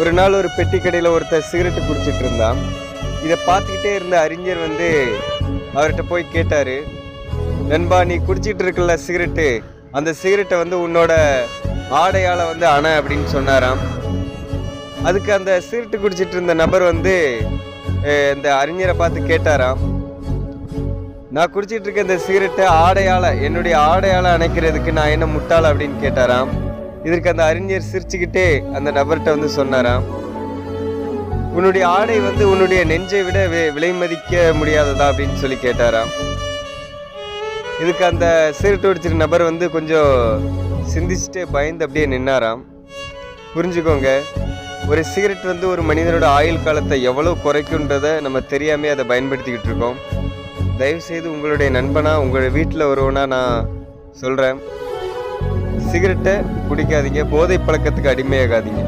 ஒரு நாள் ஒரு பெட்டி கடையில் ஒருத்தர் சிகரெட்டு குடிச்சிட்டு இருந்தான். இதை பார்த்துக்கிட்டே இருந்த அறிஞர் அவர்கிட்ட போய் கேட்டார், நண்பா நீ குடிச்சிட்டு இருக்கல சிகரெட்டு, அந்த சிகரெட்டை உன்னோட ஆடையால் அணை அப்படின்னு சொன்னாராம். அதுக்கு அந்த சிகரெட்டு குடிச்சிட்டு இருந்த நபர் இந்த அறிஞரை பார்த்து கேட்டாராம், நான் குடிச்சிட்டு இருக்க இந்த சிகரெட்டை என்னுடைய ஆடையால் அணைக்கிறதுக்கு நான் என்ன முட்டாள் அப்படின்னு கேட்டாராம். இதற்கு அந்த அறிஞர் சிரிச்சுக்கிட்டே அந்த நபர்கிட்ட சொன்னாராம், உன்னுடைய ஆடை உன்னுடைய நெஞ்சை விட விலை மதிக்க முடியாததா அப்படின்னு சொல்லி கேட்டாராம். இதுக்கு அந்த சிகரெட் குடிச்சிட்டு நபர் கொஞ்சம் சிந்திச்சுட்டே பயந்து அப்படியே நின்னாராம். புரிஞ்சுக்கோங்க, ஒரு சிகரெட் ஒரு மனிதனோட ஆயுள் காலத்தை எவ்வளோ குறைக்குன்றதை நம்ம தெரியாமே அதை பயன்படுத்திக்கிட்டு இருக்கோம். தயவுசெய்து உங்களுடைய நண்பனா உங்களோட வீட்டில் ஒருவனா நான் சொல்கிறேன், சிகரெட்டை குடிக்காதீங்க, போதை பழக்கத்துக்கு அடிமையாகாதீங்க.